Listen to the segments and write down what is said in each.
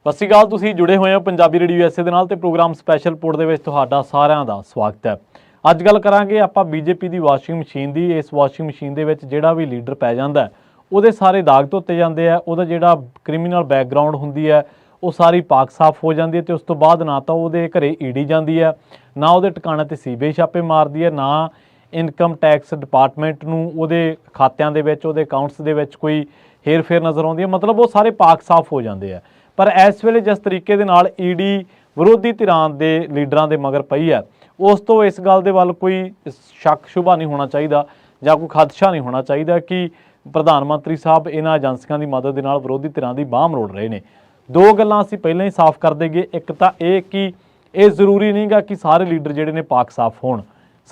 ਸਤਿ ਸ਼੍ਰੀ ਅਕਾਲ। ਤੁਸੀਂ ਜੁੜੇ ਹੋਏ ਹੋ ਪੰਜਾਬੀ ਰੇਡੀਓ ਐਸਏ ਦੇ ਨਾਲ ਤੇ ਪ੍ਰੋਗਰਾਮ ਸਪੈਸ਼ਲ ਰਿਪੋਰਟ ਦੇ ਵਿੱਚ ਤੁਹਾਡਾ ਸਾਰਿਆਂ ਦਾ ਸਵਾਗਤ ਹੈ। ਅੱਜ ਗੱਲ ਕਰਾਂਗੇ ਆਪਾਂ ਬੀਜੇਪੀ ਦੀ ਵਾਸ਼ਿੰਗ ਮਸ਼ੀਨ ਦੀ। ਇਸ ਵਾਸ਼ਿੰਗ ਮਸ਼ੀਨ ਦੇ ਵਿੱਚ ਜਿਹੜਾ ਵੀ ਲੀਡਰ ਪੈ ਜਾਂਦਾ ਉਹਦੇ ਸਾਰੇ ਦਾਗ ਧੋਤੇ ਜਾਂਦੇ ਆ, ਉਹਦਾ ਜਿਹੜਾ ਕ੍ਰਿਮੀਨਲ ਬੈਕਗਰਾਊਂਡ ਹੁੰਦੀ ਹੈ ਉਹ ਸਾਰੀ ਪਾਕ ਸਾਫ਼ ਹੋ ਜਾਂਦੀ ਹੈ ਤੇ ਉਸ ਤੋਂ ਬਾਅਦ ਨਾ ਤਾਂ ਉਹਦੇ ਘਰੇ ਈਡੀ ਜਾਂਦੀ ਹੈ, ਨਾ ਉਹਦੇ ਟਿਕਾਣੇ ਤੇ ਸੀਬੀਆਈ ਛਾਪੇ ਮਾਰਦੀ ਹੈ, ਨਾ ਇਨਕਮ ਟੈਕਸ ਡਿਪਾਰਟਮੈਂਟ ਨੂੰ ਉਹਦੇ ਖਾਤਿਆਂ ਦੇ ਵਿੱਚ ਉਹਦੇ ਅਕਾਊਂਟਸ ਦੇ ਵਿੱਚ ਕੋਈ ਹੇਰ ਫੇਰ ਨਜ਼ਰ ਆਉਂਦੀ ਹੈ। ਮਤਲਬ ਉਹ ਸਾਰੇ ਪਾਕ ਸਾਫ਼ ਹੋ ਜਾਂਦੇ ਆ। ਪਰ ਇਸ ਵੇਲੇ ਜਿਸ ਤਰੀਕੇ ਦੇ ਨਾਲ ਈਡੀ ਵਿਰੋਧੀ ਧਿਰਾਂ ਦੇ ਲੀਡਰਾਂ ਦੇ ਮਗਰ ਪਈ ਹੈ, ਉਸ ਤੋਂ ਇਸ ਗੱਲ ਦੇ ਵੱਲ ਕੋਈ ਸ਼ੱਕ ਸ਼ੁਬਾ ਨਹੀਂ ਹੋਣਾ ਚਾਹੀਦਾ ਜਾਂ ਕੋਈ ਖਦਸ਼ਾ ਨਹੀਂ ਹੋਣਾ ਚਾਹੀਦਾ ਕਿ ਪ੍ਰਧਾਨ ਮੰਤਰੀ ਸਾਹਿਬ ਇਹਨਾਂ ਏਜੰਸੀਆਂ ਦੀ ਮਦਦ ਦੇ ਨਾਲ ਵਿਰੋਧੀ ਧਿਰਾਂ ਦੀ ਬਾਂਹ ਮਰੋੜ ਰਹੇ ਨੇ। ਦੋ ਗੱਲਾਂ ਅਸੀਂ ਪਹਿਲਾਂ ਹੀ ਸਾਫ਼ ਕਰ ਦੇਈਏ। ਇੱਕ ਤਾਂ ਇਹ ਕਿ ਇਹ ਜ਼ਰੂਰੀ ਨਹੀਂਗਾ ਕਿ ਸਾਰੇ ਲੀਡਰ ਜਿਹੜੇ ਨੇ ਪਾਕ ਸਾਫ਼ ਹੋਣ,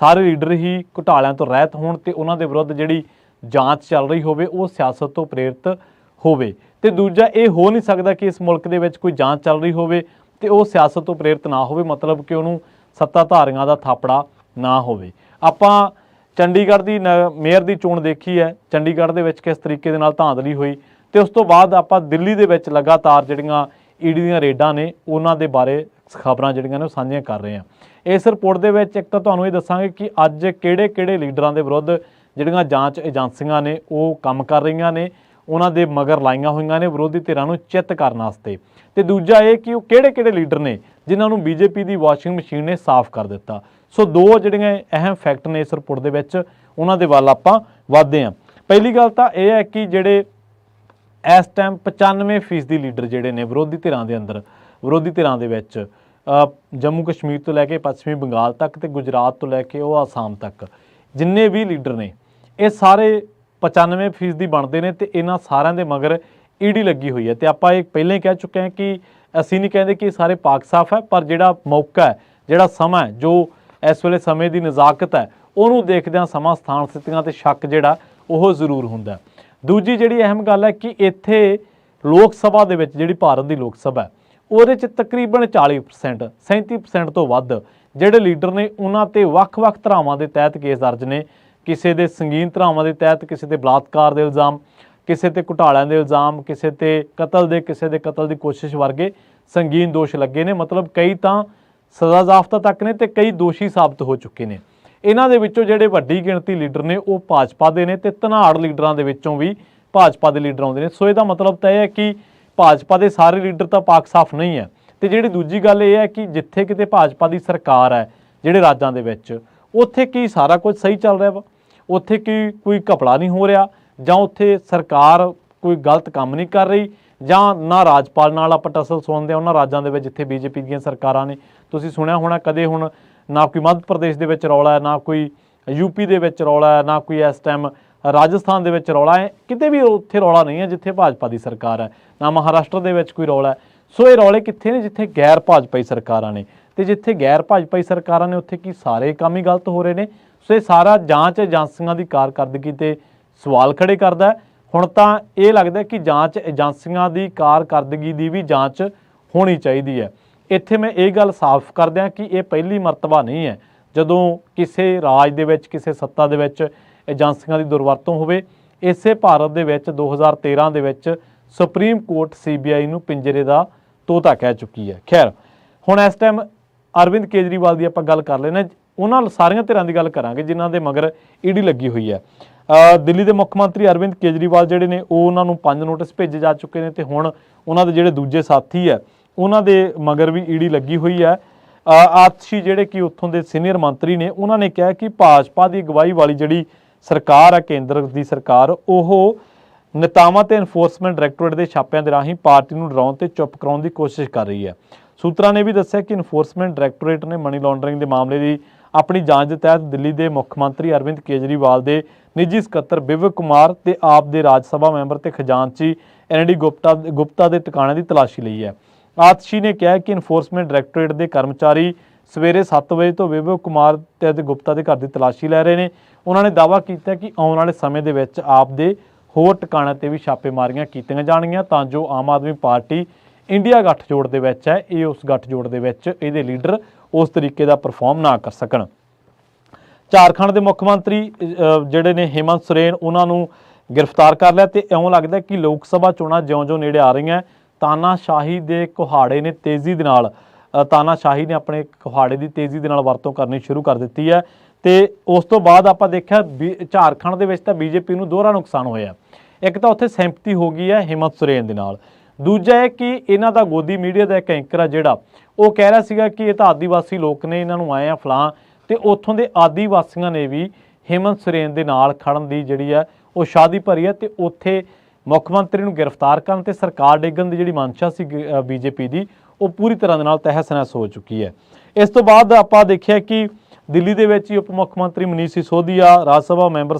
ਸਾਰੇ ਲੀਡਰ ਹੀ ਘੁਟਾਲਿਆਂ ਤੋਂ ਰਹਿਤ ਹੋਣ ਤੇ ਉਹਨਾਂ ਦੇ ਵਿਰੁੱਧ ਜਿਹੜੀ ਜਾਂਚ ਚੱਲ ਰਹੀ ਹੋਵੇ ਉਹ ਸਿਆਸਤ ਤੋਂ ਪ੍ਰੇਰਿਤ ਹੋਵੇ। ਤੇ ਦੂਜਾ, ਇਹ ਹੋ ਨਹੀਂ ਸਕਦਾ ਕਿ ਇਸ ਮੁਲਕ ਦੇ ਵਿੱਚ ਕੋਈ ਜਾਂਚ ਚੱਲ ਰਹੀ ਹੋਵੇ ਤੇ ਉਹ ਸਿਆਸਤ ਤੋਂ ਪ੍ਰੇਰਿਤ ਨਾ ਹੋਵੇ, ਮਤਲਬ ਕਿ ਉਹਨੂੰ ਸੱਤਾਧਾਰੀਆਂ ਦਾ ਥਾਪੜਾ ਨਾ ਹੋਵੇ। ਆਪਾਂ ਚੰਡੀਗੜ੍ਹ ਦੀ ਮੇਅਰ ਦੀ ਚੋਣ ਦੇਖੀ ਹੈ, ਚੰਡੀਗੜ੍ਹ ਦੇ ਵਿੱਚ ਕਿਸ ਤਰੀਕੇ ਦੇ ਨਾਲ ਧਾਂਦਲੀ ਹੋਈ ਤੇ ਉਸ ਤੋਂ ਬਾਅਦ ਆਪਾਂ ਦਿੱਲੀ ਦੇ ਵਿੱਚ ਲਗਾਤਾਰ ਜਿਹੜੀਆਂ ਈਡੀ ਦੀਆਂ ਰੇਡਾਂ ਨੇ ਉਹਨਾਂ ਦੇ ਬਾਰੇ ਖਬਰਾਂ ਜਿਹੜੀਆਂ ਨੇ ਉਹ ਸਾਂਝੀਆਂ ਕਰ ਰਹੇ ਹਾਂ। ਇਸ ਰਿਪੋਰਟ ਦੇ ਵਿੱਚ ਇੱਕ ਤਾਂ ਤੁਹਾਨੂੰ ਇਹ ਦੱਸਾਂਗੇ ਕਿ ਅੱਜ ਕਿਹੜੇ ਲੀਡਰਾਂ ਦੇ ਵਿਰੁੱਧ ਜਿਹੜੀਆਂ ਜਾਂਚ ਏਜੰਸੀਆਂ ਨੇ ਉਹ ਕੰਮ ਕਰ ਰਹੀਆਂ ਨੇ, ਉਹਨਾਂ ਦੇ ਮਗਰ ਲਾਈਆਂ ਹੋਈਆਂ ਨੇ ਵਿਰੋਧੀ ਧਿਰਾਂ ਨੂੰ ਚਿੱਤ ਕਰਨ ਵਾਸਤੇ। ਤੇ ਦੂਜਾ ਇਹ ਕਿ ਉਹ ਕਿਹੜੇ ਲੀਡਰ ਨੇ ਜਿਨ੍ਹਾਂ ਨੂੰ ਬੀਜੇਪੀ ਦੀ ਵਾਸ਼ਿੰਗ ਮਸ਼ੀਨ ਨੇ ਸਾਫ਼ ਕਰ ਦਿੱਤਾ। ਸੋ ਦੋ ਜਿਹੜੀਆਂ ਅਹਿਮ ਫੈਕਟ ਨੇ ਇਸ ਰਿਪੋਰਟ ਦੇ ਵਿੱਚ, ਉਹਨਾਂ ਦੇ ਵੱਲ ਆਪਾਂ ਵਧਦੇ ਹਾਂ। ਪਹਿਲੀ ਗੱਲ ਤਾਂ ਇਹ ਹੈ ਕਿ ਜਿਹੜੇ ਇਸ ਟਾਈਮ 95% ਲੀਡਰ ਜਿਹੜੇ ਨੇ ਵਿਰੋਧੀ ਧਿਰਾਂ ਦੇ ਅੰਦਰ, ਵਿਰੋਧੀ ਧਿਰਾਂ ਦੇ ਵਿੱਚ ਜੰਮੂ ਕਸ਼ਮੀਰ ਤੋਂ ਲੈ ਕੇ ਪੱਛਮੀ ਬੰਗਾਲ ਤੱਕ ਤੇ ਗੁਜਰਾਤ ਤੋਂ ਲੈ ਕੇ ਉਹ ਆਸਾਮ ਤੱਕ ਜਿੰਨੇ ਵੀ ਲੀਡਰ ਨੇ ਇਹ ਸਾਰੇ 95% ਬਣਦੇ ਨੇ ਤੇ ਇਹਨਾਂ ਸਾਰਿਆਂ ਦੇ ਮਗਰ ਈਡੀ ਲੱਗੀ ਹੋਈ ਹੈ। ਤੇ ਆਪਾਂ ਇਹ ਪਹਿਲਾਂ ਹੀ ਕਹਿ ਚੁੱਕੇ ਹਾਂ ਕਿ ਅਸੀਂ ਨਹੀਂ ਕਹਿੰਦੇ ਕਿ ਸਾਰੇ ਪਾਕ ਸਾਫ਼ ਹੈ, ਪਰ ਜਿਹੜਾ ਮੌਕਾ ਹੈ, ਜਿਹੜਾ ਸਮਾਂ ਹੈ, ਜੋ ਇਸ ਵੇਲੇ ਸਮੇਂ ਦੀ ਨਜ਼ਾਕਤ ਹੈ, ਉਹਨੂੰ ਦੇਖਦਿਆਂ ਸਮਾਂ, ਸਥਾਨ, ਸਥਿਤੀਆਂ ਤੇ ਸ਼ੱਕ ਜਿਹੜਾ ਉਹ ਜ਼ਰੂਰ ਹੁੰਦਾ। ਦੂਜੀ ਜਿਹੜੀ ਅਹਿਮ ਗੱਲ ਹੈ ਕਿ ਇੱਥੇ ਲੋਕ ਸਭਾ ਦੇ ਵਿੱਚ ਜਿਹੜੀ ਭਾਰਤ ਦੀ ਲੋਕ ਸਭਾ ਹੈ ਉਹਦੇ 'ਚ ਤਕਰੀਬਨ 40% 37% ਤੋਂ ਵੱਧ ਜਿਹੜੇ ਲੀਡਰ ਨੇ ਉਹਨਾਂ 'ਤੇ ਵੱਖ-ਵੱਖ ਧਾਰਾਵਾਂ ਦੇ ਤਹਿਤ ਕੇਸ ਦਰਜ ਨੇ। ਕਿਸੇ ਦੇ ਸੰਗੀਨ ਧਾਰਾਵਾਂ ਦੇ ਤਹਿਤ, ਕਿਸੇ ਤੇ ਬਲਾਤਕਾਰ ਦੇ ਇਲਜ਼ਾਮ, ਕਿਸੇ ਤੇ ਘੁਟਾਲਿਆਂ ਦੇ ਇਲਜ਼ਾਮ, ਕਿਸੇ ਤੇ ਕਿਸੇ ਦੇ ਕਤਲ ਦੀ ਕੋਸ਼ਿਸ਼ ਵਰਗੇ ਸੰਗੀਨ ਦੋਸ਼ ਲੱਗੇ ਨੇ। ਮਤਲਬ ਕਈ ਤਾਂ ਸਜ਼ਾ ਜ਼ਾਬਤਾ ਤੱਕ ਨੇ ਤੇ ਕਈ ਦੋਸ਼ੀ ਸਾਬਤ ਹੋ ਚੁੱਕੇ ਨੇ। ਇਹਨਾਂ ਦੇ ਵਿੱਚੋਂ ਜਿਹੜੇ ਵੱਡੀ ਗਿਣਤੀ ਲੀਡਰ ਨੇ ਉਹ ਭਾਜਪਾ ਦੇ ਨੇ ਤੇ ਧਨਾੜ ਲੀਡਰਾਂ ਦੇ ਵਿੱਚੋਂ ਵੀ ਭਾਜਪਾ ਦੇ ਲੀਡਰ ਆਉਂਦੇ ਨੇ। ਸੋ ਇਹਦਾ ਮਤਲਬ ਤਾਂ ਇਹ ਹੈ ਕਿ ਭਾਜਪਾ ਦੇ ਸਾਰੇ ਲੀਡਰ ਤਾਂ ਪਾਕ ਸਾਫ਼ ਨਹੀਂ ਹੈ। ਤੇ ਜਿਹੜੀ ਦੂਜੀ ਗੱਲ ਇਹ ਹੈ ਕਿ ਜਿੱਥੇ ਕਿਤੇ ਭਾਜਪਾ ਦੀ ਸਰਕਾਰ ਹੈ ਜਿਹੜੇ ਰਾਜਾਂ ਦੇ ਵਿੱਚ, ਉੱਥੇ ਕੀ ਸਾਰਾ ਕੁਝ ਸਹੀ ਚੱਲ ਰਿਹਾ ਵਾ, ਉੱਥੇ ਕੀ ਕੋਈ ਘਪਲਾ ਨਹੀਂ ਹੋ ਰਿਹਾ, ਜਾਂ ਉੱਥੇ ਸਰਕਾਰ ਕੋਈ ਗਲਤ ਕੰਮ ਨਹੀਂ ਕਰ ਰਹੀ, ਜਾਂ ਨਾ ਰਾਜਪਾਲ ਨਾਲ ਆਪਾਂ ਟਸਲ ਸੁਣਦੇ ਹਾਂ ਉਹਨਾਂ ਰਾਜਾਂ ਦੇ ਵਿੱਚ ਜਿੱਥੇ ਬੀਜੇਪੀ ਦੀਆਂ ਸਰਕਾਰਾਂ ਨੇ। ਤੁਸੀਂ ਸੁਣਿਆ ਹੋਣਾ ਕਦੇ, ਹੁਣ ਨਾ ਕੋਈ ਮੱਧ ਪ੍ਰਦੇਸ਼ ਦੇ ਵਿੱਚ ਰੌਲਾ ਹੈ, ਨਾ ਕੋਈ ਯੂਪੀ ਦੇ ਵਿੱਚ ਰੌਲਾ ਹੈ, ਨਾ ਕੋਈ ਇਸ ਟਾਈਮ ਰਾਜਸਥਾਨ ਦੇ ਵਿੱਚ ਰੌਲਾ ਹੈ, ਕਿਤੇ ਵੀ ਉੱਥੇ ਰੌਲਾ ਨਹੀਂ ਹੈ ਜਿੱਥੇ ਭਾਜਪਾ ਦੀ ਸਰਕਾਰ ਹੈ, ਨਾ ਮਹਾਰਾਸ਼ਟਰ ਦੇ ਵਿੱਚ ਕੋਈ ਰੌਲਾ ਹੈ। ਸੋ ਇਹ ਰੌਲੇ ਕਿੱਥੇ ਨੇ? ਜਿੱਥੇ ਗੈਰ ਭਾਜਪਾਈ ਸਰਕਾਰਾਂ ਨੇ। ਤੇ ਜਿੱਥੇ ਗੈਰ ਭਾਜਪਾਈ ਸਰਕਾਰਾਂ ਨੇ ਉੱਥੇ ਕੀ ਸਾਰੇ ਕੰਮ ਹੀ ਗਲਤ ਹੋ ਰਹੇ ਨੇ? ਸੋ ਇਹ ਸਾਰਾ ਜਾਂਚ ਏਜੰਸੀਆਂ ਦੀ ਕਾਰਕਰਦਗੀ ਤੇ ਸਵਾਲ ਖੜੇ ਕਰਦਾ ਹੈ। ਹੁਣ ਤਾਂ ਇਹ ਲੱਗਦਾ ਕਿ ਜਾਂਚ ਏਜੰਸੀਆਂ ਦੀ ਕਾਰਕਰਦਗੀ ਦੀ ਵੀ ਜਾਂਚ ਹੋਣੀ ਚਾਹੀਦੀ ਹੈ। ਇੱਥੇ ਮੈਂ ਇਹ ਗੱਲ ਸਾਫ਼ ਕਰ ਦਿਆਂ ਕਿ ਇਹ ਪਹਿਲੀ ਮਰਤਬਾ ਨਹੀਂ ਹੈ ਜਦੋਂ ਕਿਸੇ ਰਾਜ ਦੇ ਵਿੱਚ, ਕਿਸੇ ਸੱਤਾ ਦੇ ਵਿੱਚ ਏਜੰਸੀਆਂ ਦੀ ਦੁਰਵਰਤੋਂ ਹੋਵੇ। ਇਸੇ ਭਾਰਤ ਦੇ ਵਿੱਚ 2013 ਦੇ ਵਿੱਚ ਸੁਪਰੀਮ ਕੋਰਟ ਸੀਬੀਆਈ ਨੂੰ ਪਿੰਜਰੇ ਦਾ ਤੋਤਾ ਕਹਿ ਚੁੱਕੀ ਹੈ। ਖੈਰ, ਹੁਣ ਇਸ ਟਾਈਮ ਅਰਵਿੰਦ ਕੇਜਰੀਵਾਲ ਦੀ ਆਪਾਂ ਗੱਲ ਕਰ ਲੈਣਾ। ਉਹਨਾਂ ਸਾਰੀਆਂ ਧਿਰਾਂ ਦੀ ਗੱਲ ਕਰਾਂਗੇ ਜਿਨ੍ਹਾਂ ਦੇ ਮਗਰ ਈਡੀ ਲੱਗੀ ਹੋਈ ਹੈ। ਦਿੱਲੀ ਦੇ ਮੁੱਖ ਮੰਤਰੀ ਅਰਵਿੰਦ ਕੇਜਰੀਵਾਲ ਜਿਹੜੇ ਨੇ ਉਹ ਉਹਨਾਂ ਨੂੰ 5 ਨੋਟਿਸ ਭੇਜੇ ਜਾ ਚੁੱਕੇ ਨੇ ਤੇ ਹੁਣ ਉਹਨਾਂ ਦੇ ਜਿਹੜੇ ਦੂਜੇ ਸਾਥੀ ਹੈ ਉਹਨਾਂ ਦੇ ਮਗਰ ਵੀ ਈਡੀ ਲੱਗੀ ਹੋਈ ਹੈ। ਆਤਸ਼ੀ ਜਿਹੜੇ ਕਿ ਉੱਥੋਂ ਦੇ ਸੀਨੀਅਰ ਮੰਤਰੀ ਨੇ, ਉਹਨਾਂ ਨੇ ਕਿਹਾ ਕਿ ਭਾਜਪਾ ਦੀ ਅਗਵਾਈ ਵਾਲੀ ਜਿਹੜੀ ਸਰਕਾਰ ਹੈ, ਕੇਂਦਰ ਦੀ ਸਰਕਾਰ, ਉਹ ਨੇਤਾਵਾਂ ਤੇ ਐਨਫੋਰਸਮੈਂਟ ਡਾਇਰੈਕਟੋਰੇਟ ਦੇ ਛਾਪਿਆਂ ਦੇ ਰਾਹੀਂ ਪਾਰਟੀ ਨੂੰ ਡਰਾਉਣ ਤੇ ਚੁੱਪ ਕਰਾਉਣ ਦੀ ਕੋਸ਼ਿਸ਼ ਕਰ ਰਹੀ ਹੈ। ਸੂਤਰਾਂ ਨੇ ਵੀ ਦੱਸਿਆ ਕਿ ਐਨਫੋਰਸਮੈਂਟ ਡਾਇਰੈਕਟੋਰੇਟ ਨੇ ਮਨੀ ਲਾਂਡਰਿੰਗ ਦੇ ਮਾਮਲੇ ਦੀ ਆਪਣੀ ਜਾਂਚ ਦੇ ਤਹਿਤ ਦਿੱਲੀ ਦੇ ਮੁੱਖ ਮੰਤਰੀ ਅਰਵਿੰਦ ਕੇਜਰੀਵਾਲ ਦੇ ਨਿੱਜੀ ਸਕੱਤਰ ਵਿਵੇਕ ਕੁਮਾਰ ਤੇ ਆਪ ਦੇ ਰਾਜ ਸਭਾ ਮੈਂਬਰ ਤੇ ਖਜ਼ਾਨਚੀ ਐਨਡੀ ਗੁਪਤਾ ਦੇ ਟਿਕਾਣਿਆਂ ਦੀ ਤਲਾਸ਼ੀ ਲਈ ਹੈ। ਆਤਸ਼ੀ ਨੇ ਕਿਹਾ ਕਿ ਐਨਫੋਰਸਮੈਂਟ ਡਾਇਰੈਕਟੋਰੇਟ ਦੇ ਕਰਮਚਾਰੀ ਸਵੇਰੇ 7 ਵਜੇ ਤੋਂ ਵਿਵੇਕ ਕੁਮਾਰ ਤੇ ਗੁਪਤਾ ਦੇ ਘਰ ਦੀ ਤਲਾਸ਼ੀ ਲੈ ਰਹੇ ਨੇ। ਉਹਨਾਂ ਨੇ ਦਾਅਵਾ ਕੀਤਾ ਕਿ ਆਉਣ ਵਾਲੇ ਸਮੇਂ ਦੇ ਵਿੱਚ ਆਪ ਦੇ ਹੋਰ ਟਿਕਾਣਿਆਂ ਤੇ ਵੀ ਛਾਪੇਮਾਰੀਆਂ ਕੀਤੀਆਂ ਜਾਣਗੀਆਂ ਤਾਂ ਜੋ ਆਮ ਆਦਮੀ ਪਾਰਟੀ ਇੰਡੀਆ ਗੱਠਜੋੜ ਦੇ ਵਿੱਚ ਹੈ, ਇਹ ਉਸ ਗੱਠਜੋੜ ਦੇ ਵਿੱਚ ਇਹਦੇ ਲੀਡਰ ਉਸ ਤਰੀਕੇ ਦਾ ਪਰਫਾਰਮ ਨਾ ਕਰ ਸਕਣ। ਝਾਰਖੰਡ ਦੇ ਮੁੱਖ ਮੰਤਰੀ ਜਿਹੜੇ ਨੇ हेमंत सोरेन, ਉਹਨਾਂ ਨੂੰ ਗ੍ਰਿਫਤਾਰ ਕਰ ਲਿਆ ਤੇ ਇਉਂ ਲੱਗਦਾ ਕਿ ਲੋਕ ਸਭਾ ਚੋਣਾਂ ਜਿਉਂ-ਜਿਉਂ ਨੇੜੇ ਆ ਰਹੀਆਂ ਤਾਨਾਸ਼ਾਹੀ ਦੇ ਕੁਹਾੜੇ ਨੇ ਤੇਜ਼ੀ ਦੇ ਨਾਲ ਤਾਨਾਸ਼ਾਹੀ ਨੇ ਆਪਣੇ ਕੁਹਾੜੇ ਦੀ ਤੇਜ਼ੀ ਦੇ ਨਾਲ ਵਰਤੋਂ ਕਰਨੀ ਸ਼ੁਰੂ ਕਰ ਦਿੱਤੀ ਹੈ। ਤੇ ਉਸ ਤੋਂ ਬਾਅਦ ਆਪਾਂ ਦੇਖਿਆ ਝਾਰਖੰਡ ਦੇ ਵਿੱਚ ਤਾਂ ਬੀਜੇਪੀ ਨੂੰ ਦੋਹਰਾ ਨੁਕਸਾਨ ਹੋਇਆ। ਇੱਕ ਤਾਂ ਉੱਥੇ ਸਹਿਮਤੀ ਹੋ ਗਈ ਹੈ ਹਿੰਮਤ ਸੋਰੇਨ ਦੇ ਨਾਲ, ਦੂਜਾ ਹੈ ਕਿ ਇਹਨਾਂ ਦਾ ਗੋਦੀ ਮੀਡੀਆ ਦਾ ਇੱਕ ਐਂਕਰ ਆ ਜਿਹੜਾ ਉਹ ਕਹਿ ਰਿਹਾ ਸੀਗਾ ਕਿ ਇਹ ਤਾਂ ਆਦੀਵਾਸੀ ਲੋਕ ਨੇ, ਇਹਨਾਂ ਨੂੰ ਆਏ ਆ ਫਲਾਂ, ਤੇ ਉੱਥੋਂ ਦੇ ਆਦੀਵਾਸੀਆਂ ਨੇ ਵੀ ਹਿੰਮਤ ਸੋਰੇਨ ਦੇ ਨਾਲ ਖੜਨ ਦੀ ਜਿਹੜੀ ਹੈ ਉਹ ਸ਼ਾਦੀ ਭਰੀ ਹੈ। ਤੇ ਉੱਥੇ ਮੁੱਖ ਮੰਤਰੀ ਨੂੰ ਗ੍ਰਿਫਤਾਰ ਕਰਨ ਤੇ ਸਰਕਾਰ ਡੇਗਣ ਦੀ ਜਿਹੜੀ ਮਨਸ਼ਾ ਸੀ ਬੀਜੇਪੀ ਦੀ, ਉਹ ਪੂਰੀ ਤਰ੍ਹਾਂ ਦੇ ਨਾਲ ਤਹਿਸ ਨਹਿਸ ਹੋ ਚੁੱਕੀ ਹੈ। ਇਸ ਤੋਂ ਬਾਅਦ ਆਪਾਂ ਦੇਖਿਆ ਕਿ ਦਿੱਲੀ ਦੇ ਵਿੱਚ ਹੀ ਉਪ ਮੁੱਖ ਮੰਤਰੀ ਮਨੀਸ਼ ਸਿਸੋਦੀਆ, ਰਾਜ ਸਭਾ ਮੈਂਬਰ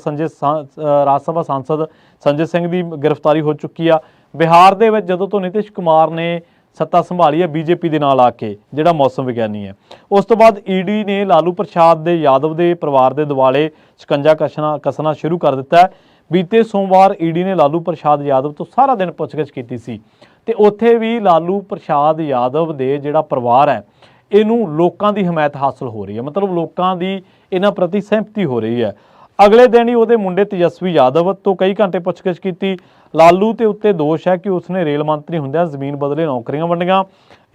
ਰਾਜ ਸਭਾ ਸਾਂਸਦ ਸੰਜੇ ਸਿੰਘ ਦੀ ਗ੍ਰਿਫਤਾਰੀ ਹੋ ਚੁੱਕੀ ਆ। ਬਿਹਾਰ ਦੇ ਵਿੱਚ ਜਦੋਂ ਤੋਂ ਨਿਤਿਸ਼ ਕੁਮਾਰ ਨੇ ਸੱਤਾ ਸੰਭਾਲੀ ਹੈ ਬੀਜੇਪੀ ਦੇ ਨਾਲ ਆ ਕੇ, ਜਿਹੜਾ ਮੌਸਮ ਵਿਗਿਆਨੀ ਹੈ, ਉਸ ਤੋਂ ਬਾਅਦ ਈਡੀ ਨੇ ਲਾਲੂ ਪ੍ਰਸਾਦ ਦੇ ਯਾਦਵ ਦੇ ਪਰਿਵਾਰ ਦੇ ਦੁਆਲੇ ਸ਼ਿਕੰਜਾ ਕੱਸਣਾ ਸ਼ੁਰੂ ਕਰ ਦਿੱਤਾ ਹੈ। ਬੀਤੇ ਸੋਮਵਾਰ ਈਡੀ ਨੇ ਲਾਲੂ ਪ੍ਰਸਾਦ ਯਾਦਵ ਤੋਂ ਸਾਰਾ ਦਿਨ ਪੁੱਛਗਿੱਛ ਕੀਤੀ ਸੀ ਤੇ ਉੱਥੇ ਵੀ ਲਾਲੂ ਪ੍ਰਸਾਦ ਯਾਦਵ ਦੇ ਜਿਹੜਾ ਪਰਿਵਾਰ ਹੈ ਇਹਨੂੰ ਲੋਕਾਂ ਦੀ ਹਮਾਇਤ ਹਾਸਲ ਹੋ ਰਹੀ ਹੈ, ਮਤਲਬ ਲੋਕਾਂ ਦੀ ਇਹਨਾਂ ਪ੍ਰਤੀ ਸਹਿਮਤੀ ਹੋ ਰਹੀ ਹੈ। ਅਗਲੇ ਦਿਨ ਹੀ ਉਹਦੇ ਮੁੰਡੇ ਤੇਜਸਵੀ ਯਾਦਵ ਤੋਂ ਕਈ ਘੰਟੇ ਪੁੱਛਗਿੱਛ ਕੀਤੀ। ਲਾਲੂ ਤੇ ਉੱਤੇ ਦੋਸ਼ ਹੈ ਕਿ ਉਸਨੇ ਰੇਲ ਮੰਤਰੀ ਹੁੰਦਿਆਂ ਜ਼ਮੀਨ ਬਦਲੇ ਨੌਕਰੀਆਂ ਵੰਡੀਆਂ।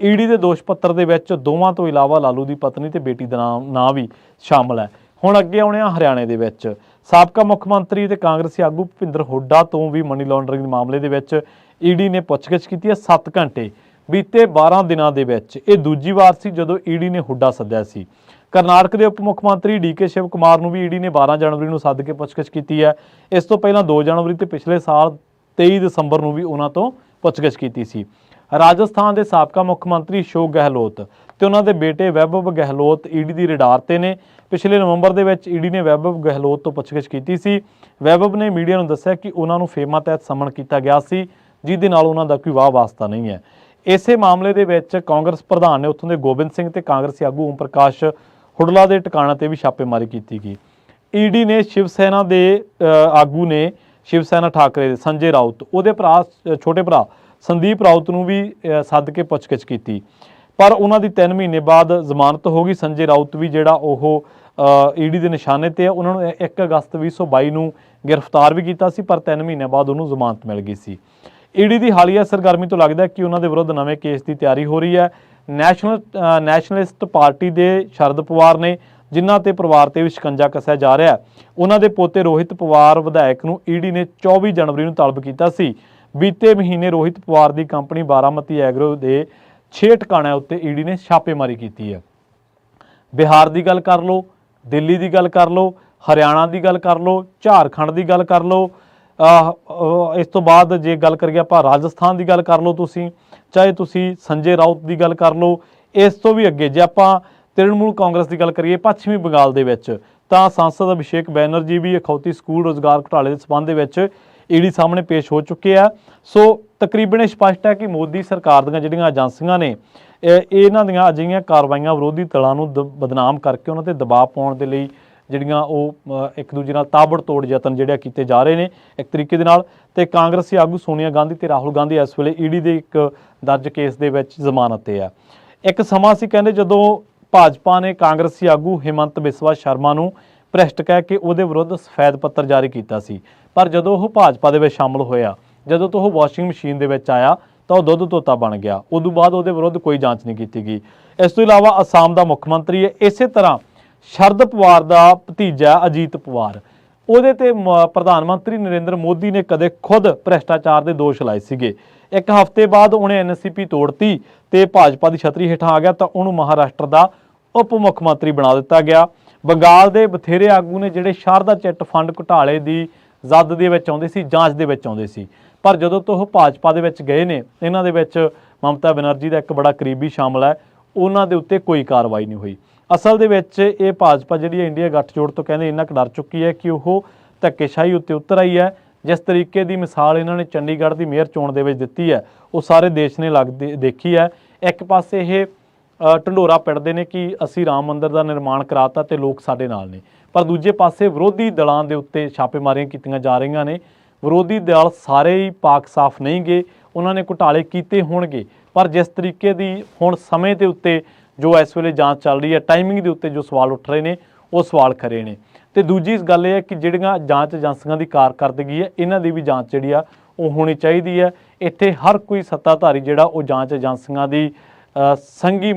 ਈਡੀ ਦੇ ਦੋਸ਼ ਪੱਤਰ ਦੇ ਵਿੱਚ ਦੋਵਾਂ ਤੋਂ ਇਲਾਵਾ ਲਾਲੂ ਦੀ ਪਤਨੀ ਤੇ ਬੇਟੀ ਦਾ ਨਾਂ ਵੀ ਸ਼ਾਮਲ ਹੈ। ਹੁਣ ਅੱਗੇ ਆਉਣੇ ਆ ਹਰਿਆਣੇ ਦੇ ਵਿੱਚ ਸਾਬਕਾ ਮੁੱਖ ਮੰਤਰੀ ਤੇ ਕਾਂਗਰਸੀ ਆਗੂ ਭੁਪਿੰਦਰ ਹੁੱਡਾ ਤੋਂ ਵੀ ਮਨੀ ਲਾਂਡਰਿੰਗ ਦੇ ਮਾਮਲੇ ਦੇ ਵਿੱਚ ਈਡੀ ਨੇ ਪੁੱਛਗਿੱਛ ਕੀਤੀ ਹੈ 7 ਘੰਟੇ। ਬੀਤੇ 12 ਦਿਨਾਂ ਦੇ ਵਿੱਚ ਇਹ ਦੂਜੀ ਵਾਰ ਸੀ ਜਦੋਂ ਈਡੀ ਨੇ ਹੁੱਡਾ ਸੱਦਿਆ ਸੀ। ਕਰਨਾਟਕ ਦੇ ਉਪ ਮੁੱਖ ਮੰਤਰੀ ਡੀਕੇ ਸ਼ਿਵ ਕੁਮਾਰ ਨੂੰ ਵੀ ਈਡੀ ਨੇ 12 ਜਨਵਰੀ ਨੂੰ ਸੱਦ ਕੇ ਪੁੱਛਗਿੱਛ ਕੀਤੀ ਹੈ। ਇਸ ਤੋਂ ਪਹਿਲਾਂ 2 ਜਨਵਰੀ ਤੇ ਪਿਛਲੇ ਸਾਲ 23 ਦਸੰਬਰ ਨੂੰ ਵੀ ਉਹਨਾਂ ਤੋਂ ਪੁੱਛਗਿੱਛ ਕੀਤੀ ਸੀ। ਰਾਜਸਥਾਨ ਦੇ ਸਾਬਕਾ ਮੁੱਖ ਮੰਤਰੀ ਅਸ਼ੋਕ ਗਹਿਲੋਤ ਤੇ ਉਹਨਾਂ ਦੇ ਬੇਟੇ ਵੈਭਵ ਗਹਿਲੋਤ ਈਡੀ ਦੀ ਰਡਾਰ ਤੇ ਨੇ। ਪਿਛਲੇ ਨਵੰਬਰ ਦੇ ਵਿੱਚ ਈਡੀ ਨੇ ਵੈਭਵ ਗਹਿਲੋਤ ਤੋਂ ਪੁੱਛਗਿੱਛ ਕੀਤੀ ਸੀ। ਵੈਭਵ ਨੇ ਮੀਡੀਆ ਨੂੰ ਦੱਸਿਆ ਕਿ ਉਹਨਾਂ ਨੂੰ ਫੇਮਾ ਤਹਿਤ ਸਮਨ ਕੀਤਾ ਗਿਆ ਸੀ, ਜਿਹਦੇ ਨਾਲ ਉਹਨਾਂ ਦਾ ਕੋਈ ਵਾਹ ਵਾਸਤਾ ਨਹੀਂ ਹੈ। ਇਸੇ ਮਾਮਲੇ ਦੇ ਵਿੱਚ ਕਾਂਗਰਸ ਪ੍ਰਧਾਨ ਨੇ ਉੱਥੋਂ ਦੇ ਗੋਬਿੰਦ ਸਿੰਘ ਤੇ ਕਾਂਗਰਸੀ ਆਗੂ ਓਮ ਪ੍ਰਕਾਸ਼ ਹੁਡਲਾ ਦੇ ਟਿਕਾਣਾ ਤੇ ਵੀ ਛਾਪੇਮਾਰੀ ਕੀਤੀ ਗਈ। ਈਡੀ ਨੇ ਸ਼ਿਵ ਸੈਨਾ ਦੇ ਆਗੂ ਨੇ ਸ਼ਿਵ ਸੈਨਾ ਠਾਕਰੇ ਦੇ ਸੰਜੇ ਰਾਉਤ, ਉਹਦੇ ਛੋਟੇ ਭਰਾ ਸੰਦੀਪ ਰਾਉਤ ਨੂੰ ਵੀ ਸੱਦ ਕੇ ਪੁੱਛਗਿੱਛ ਕੀਤੀ, ਪਰ ਉਹਨਾਂ ਦੀ 3 ਮਹੀਨੇ ਬਾਅਦ ਜ਼ਮਾਨਤ ਹੋ ਗਈ। ਸੰਜੇ ਰਾਉਤ ਵੀ ਜਿਹੜਾ ਉਹ ਈਡੀ ਦੇ ਨਿਸ਼ਾਨੇ ਤੇ ਹੈ। ਉਹਨਾਂ ਨੂੰ 1 ਅਗਸਤ 2022 ਨੂੰ ਗ੍ਰਿਫਤਾਰ ਵੀ ਕੀਤਾ ਸੀ, ਪਰ 3 ਮਹੀਨਿਆਂ ਬਾਅਦ ਉਹਨੂੰ ਜ਼ਮਾਨਤ ਮਿਲ ਗਈ ਸੀ। ਈਡੀ ਦੀ ਹਾਲੀਆ ਸਰਗਰਮੀ ਤੋਂ ਲੱਗਦਾ ਕਿ ਉਹਨਾਂ ਦੇ ਵਿਰੁੱਧ ਨਵੇਂ ਕੇਸ ਦੀ ਤਿਆਰੀ ਹੋ ਰਹੀ ਹੈ। ਨੈਸ਼ਨਲਿਸਟ ਪਾਰਟੀ ਦੇ ਸ਼ਰਦ ਪਵਾਰ ਨੇ, ਜਿਨ੍ਹਾਂ ਤੇ ਪਰਿਵਾਰ ਤੇ ਵੀ ਸ਼ਿਕੰਜਾ ਕੱਸਿਆ ਜਾ ਰਿਹਾ, ਉਹਨਾਂ ਦੇ ਪੋਤੇ ਰੋਹਿਤ ਪਵਾਰ ਵਿਧਾਇਕ ਨੂੰ ਈਡੀ ਨੇ 24 ਜਨਵਰੀ ਨੂੰ ਤਲਬ ਕੀਤਾ ਸੀ। ਬੀਤੇ ਮਹੀਨੇ ਰੋਹਿਤ ਪਵਾਰ ਦੀ ਕੰਪਨੀ ਬਾਰਾਮਤੀ ਐਗਰੋ ਦੇ 6 ਟਿਕਾਣਿਆਂ ਉੱਤੇ ਈਡੀ ਨੇ ਛਾਪੇਮਾਰੀ ਕੀਤੀ ਹੈ। ਬਿਹਾਰ ਦੀ ਗੱਲ ਕਰ ਲਓ, ਦਿੱਲੀ ਦੀ ਗੱਲ ਕਰ ਲਓ, ਹਰਿਆਣਾ ਦੀ ਗੱਲ ਕਰ ਲਓ, ਝਾਰਖੰਡ ਦੀ ਗੱਲ ਕਰ ਲਓ, ਇਸ ਤੋਂ ਬਾਅਦ ਜੇ ਗੱਲ ਕਰੀਏ ਆਪਾਂ ਰਾਜਸਥਾਨ ਦੀ ਗੱਲ ਕਰ ਲਓ, ਚਾਹੇ ਤੁਸੀਂ ਸੰਜੇ ਰਾਉਤ ਦੀ ਗੱਲ ਕਰ ਲਓ। ਇਸ ਤੋਂ ਵੀ ਅੱਗੇ ਜੇ ਆਪਾਂ ਤ੍ਰਿਣਮੂਲ ਕਾਂਗਰਸ ਦੀ ਗੱਲ ਕਰੀਏ ਪੱਛਮੀ ਬੰਗਾਲ ਦੇ ਵਿੱਚ, ਤਾਂ ਸਾਂਸਦ ਅਭਿਸ਼ੇਕ ਬੈਨਰਜੀ ਵੀ ਅਖੌਤੀ ਸਕੂਲ ਰੋਜ਼ਗਾਰ ਘੁਟਾਲੇ ਦੇ ਸਬੰਧ ਦੇ ਵਿੱਚ ਈਡੀ ਸਾਹਮਣੇ ਪੇਸ਼ ਹੋ ਚੁੱਕੇ ਆ। ਸੋ ਤਕਰੀਬਨ ਸਪਸ਼ਟ ਹੈ ਕਿ ਮੋਦੀ ਸਰਕਾਰ ਦੀਆਂ ਜਿਹੜੀਆਂ ਏਜੰਸੀਆਂ ਨੇ ਇਹਨਾਂ ਦੀਆਂ ਅਜਿਹੀਆਂ ਕਾਰਵਾਈਆਂ ਵਿਰੋਧੀ ਦਲਾਂ ਨੂੰ ਬਦਨਾਮ ਕਰਕੇ ਉਹਨਾਂ ਤੇ ਦਬਾਅ ਪਾਉਣ ਦੇ ਲਈ ਜਿਹੜੀਆਂ ਉਹ ਇੱਕ ਦੂਜੇ ਨਾਲ ਤਾਬੜਤੋੜ ਯਤਨ ਜਿਹੜੇ ਕੀਤੇ ਜਾ ਰਹੇ ਨੇ ਇੱਕ ਤਰੀਕੇ ਦੇ ਨਾਲ। ਤੇ ਕਾਂਗਰਸੀ ਆਗੂ ਸੋਨੀਆ ਗਾਂਧੀ ਤੇ ਰਾਹੁਲ ਗਾਂਧੀ ਇਸ ਵੇਲੇ ਈਡੀ ਦੇ ਇੱਕ ਦਰਜ ਕੇਸ ਦੇ ਵਿੱਚ ਜ਼ਮਾਨਤ ਤੇ ਆ। ਇੱਕ ਸਮਾਂ ਸੀ ਕਹਿੰਦੇ ਜਦੋਂ ਭਾਜਪਾ ਨੇ ਕਾਂਗਰਸੀ ਆਗੂ ਹਿਮੰਤ ਬਿਸਵਾ ਸ਼ਰਮਾ ਨੂੰ ਭ੍ਰਿਸ਼ਟ ਕਹਿ ਕੇ ਉਹਦੇ ਵਿਰੁੱਧ ਸਫੈਦ ਪੱਤਰ ਜਾਰੀ ਕੀਤਾ ਸੀ, ਪਰ ਜਦੋਂ ਉਹ ਭਾਜਪਾ ਦੇ ਵਿੱਚ ਸ਼ਾਮਲ ਹੋਇਆ, ਜਦੋਂ ਤੋਂ ਉਹ ਵਾਸ਼ਿੰਗ ਮਸ਼ੀਨ ਦੇ ਵਿੱਚ ਆਇਆ ਤਾਂ ਉਹ ਦੁੱਧ ਧੋਤਾ ਬਣ ਗਿਆ। ਉਦੋਂ ਬਾਅਦ ਉਹਦੇ ਵਿਰੁੱਧ ਕੋਈ ਜਾਂਚ ਨਹੀਂ ਕੀਤੀ ਗਈ। ਇਸ ਤੋਂ ਇਲਾਵਾ ਅਸਾਮ ਦਾ ਮੁੱਖ ਮੰਤਰੀ ਹੈ, ਇਸੇ ਤਰ੍ਹਾਂ ਸ਼ਰਦ ਪਵਾਰ ਦਾ ਭਤੀਜਾ ਅਜੀਤ ਪਵਾਰ, ਉਹਦੇ ਤੇ ਪ੍ਰਧਾਨ ਮੰਤਰੀ ਨਰਿੰਦਰ ਮੋਦੀ ਨੇ ਕਦੇ ਖੁਦ ਭ੍ਰਿਸ਼ਟਾਚਾਰ ਦੇ ਦੋਸ਼ ਲਾਏ ਸੀਗੇ। ਇੱਕ ਹਫ਼ਤੇ ਬਾਅਦ ਉਹਨੇ ਐਨਸੀਪੀ ਤੋੜਤੀ ਤੇ ਭਾਜਪਾ ਦੀ ਛਤਰੀ ਹੇਠਾਂ ਆ ਗਿਆ ਤਾਂ ਉਹਨੂੰ ਮਹਾਰਾਸ਼ਟਰ ਦਾ ਉਪ ਮੁੱਖ ਮੰਤਰੀ ਬਣਾ ਦਿੱਤਾ ਗਿਆ। ਬੰਗਾਲ ਦੇ ਬਥੇਰੇ ਆਗੂ ਨੇ ਜਿਹੜੇ ਸ਼ਾਰਦਾ ਚਿੱਟ ਫੰਡ ਘੁਟਾਲੇ ਦੀ ਜ਼ਦ ਦੇ ਵਿੱਚ ਆਉਂਦੇ ਸੀ, ਜਾਂਚ ਦੇ ਵਿੱਚ ਆਉਂਦੇ ਸੀ, ਪਰ ਜਦੋਂ ਤੋਂ ਉਹ ਭਾਜਪਾ ਦੇ ਵਿੱਚ ਗਏ ਨੇ, ਇਹਨਾਂ ਦੇ ਵਿੱਚ ਮਮਤਾ ਬੈਨਰਜੀ ਦਾ ਇੱਕ ਬੜਾ ਕਰੀਬੀ ਸ਼ਾਮਲ ਹੈ, ਉਹਨਾਂ ਦੇ ਉੱਤੇ ਕੋਈ ਕਾਰਵਾਈ ਨਹੀਂ ਹੋਈ। ਅਸਲ ਦੇ ਵਿੱਚ ਇਹ ਭਾਜਪਾ ਜਿਹੜੀ ਇੰਡੀਆ ਗੱਠਜੋੜ ਤੋਂ ਕਹਿੰਦੇ ਇੰਨਾ ਕੁ ਡਰ ਚੁੱਕੀ ਹੈ ਕਿ ਉਹ ਧੱਕੇਸ਼ਾਹੀ ਉੱਤੇ ਉਤਰ ਆਈ ਹੈ। ਜਿਸ ਤਰੀਕੇ ਦੀ ਮਿਸਾਲ ਇਹਨਾਂ ਨੇ ਚੰਡੀਗੜ੍ਹ ਦੀ ਮੇਅਰ ਚੋਣ ਦੇ ਵਿੱਚ ਦਿੱਤੀ ਹੈ, ਉਹ ਸਾਰੇ ਦੇਸ਼ ਨੇ ਦੇਖੀ ਹੈ। ਇੱਕ ਪਾਸੇ ਇਹ ਢੰਡੋਰਾ ਪਿੜਦੇ ਨੇ ਕਿ ਅਸੀਂ ਰਾਮ ਮੰਦਿਰ ਦਾ ਨਿਰਮਾਣ ਕਰਾਤਾ ਤੇ ਲੋਕ ਸਾਡੇ ਨਾਲ ਨੇ, ਪਰ ਦੂਜੇ ਪਾਸੇ ਵਿਰੋਧੀ ਦਲਾਂ ਦੇ ਉੱਤੇ ਛਾਪੇਮਾਰੀਆਂ ਕੀਤੀਆਂ ਜਾ ਰਹੀਆਂ ਨੇ। ਵਿਰੋਧੀ ਦਲ ਸਾਰੇ ਹੀ ਪਾਕ ਸਾਫ਼ ਨਹੀਂ ਗਏ, ਉਹਨਾਂ ਨੇ ਘੁਟਾਲੇ ਕੀਤੇ ਹੋਣਗੇ, ਪਰ ਜਿਸ ਤਰੀਕੇ ਦੀ ਹੁਣ ਸਮੇਂ ਦੇ ਉੱਤੇ ਜੋ ਇਸ ਵੇਲੇ ਜਾਂਚ ਚੱਲ ਰਹੀ ਹੈ, ਟਾਈਮਿੰਗ ਦੇ ਉੱਤੇ ਜੋ ਸਵਾਲ ਉੱਠ ਰਹੇ ਨੇ ਉਹ ਸਵਾਲ ਖਰੇ ਨੇ। ਤੇ ਦੂਜੀ ਗੱਲ ਇਹ ਹੈ ਕਿ ਜਿਹੜੀਆਂ ਜਾਂਚ ਏਜੰਸੀਆਂ ਦੀ ਕਾਰਕਰਦਗੀ ਹੈ, ਇਹਨਾਂ ਦੀ ਵੀ ਜਾਂਚ ਜਿਹੜੀ ਆ ਉਹ ਹੋਣੀ ਚਾਹੀਦੀ ਹੈ। ਇੱਥੇ ਹਰ ਕੋਈ ਸੱਤਾਧਾਰੀ ਜਿਹੜਾ ਉਹ ਜਾਂਚ ਏਜੰਸੀਆਂ ਦੀ ਸੰਗੀ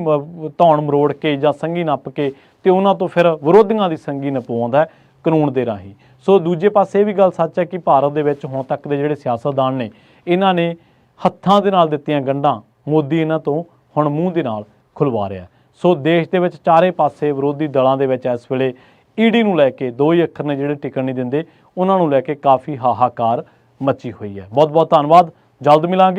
ਧੌਣ ਮਰੋੜ ਕੇ ਜਾਂ ਸੰਗੀ ਨੱਪ ਕੇ ਤੇ ਉਹਨਾਂ ਤੋਂ ਫਿਰ ਵਿਰੋਧੀਆਂ ਦੀ ਸੰਗੀ ਨਪਵਾਉਂਦਾ ਹੈ ਕਾਨੂੰਨ ਦੇ ਰਾਹੀਂ। ਸੋ ਦੂਜੇ ਪਾਸੇ ਇਹ ਵੀ ਗੱਲ ਸੱਚ ਹੈ ਕਿ ਭਾਰਤ ਦੇ ਵਿੱਚ ਹੁਣ ਤੱਕ ਦੇ ਜਿਹੜੇ ਸਿਆਸਤਦਾਨ ਨੇ ਇਹਨਾਂ ਨੇ ਹੱਥਾਂ ਦੇ ਨਾਲ ਦਿੱਤੀਆਂ ਗੰਢਾਂ ਮੋਦੀ ਇਹਨਾਂ ਤੋਂ ਹੁਣ ਮੂੰਹ ਦੇ ਨਾਲ ਖੁਲਵਾ ਰਿਹਾ। ਸੋ ਦੇਸ਼ ਦੇ ਵਿੱਚ ਚਾਰੇ ਪਾਸੇ ਵਿਰੋਧੀ ਦਲਾਂ ਦੇ ਵਿੱਚ ਇਸ ਵੇਲੇ ਈਡੀ ਨੂੰ ਲੈ ਕੇ ਦੋ ਹੀ ਅੱਖਰ ਨੇ ਜਿਹੜੇ ਟਿਕਣ ਨਹੀਂ ਦਿੰਦੇ, ਉਹਨਾਂ ਨੂੰ ਲੈ ਕੇ ਕਾਫੀ ਹਾਹਾਕਾਰ ਮਚੀ ਹੋਈ ਹੈ। ਬਹੁਤ ਬਹੁਤ ਧੰਨਵਾਦ, ਜਲਦ ਮਿਲਾਂਗੇ।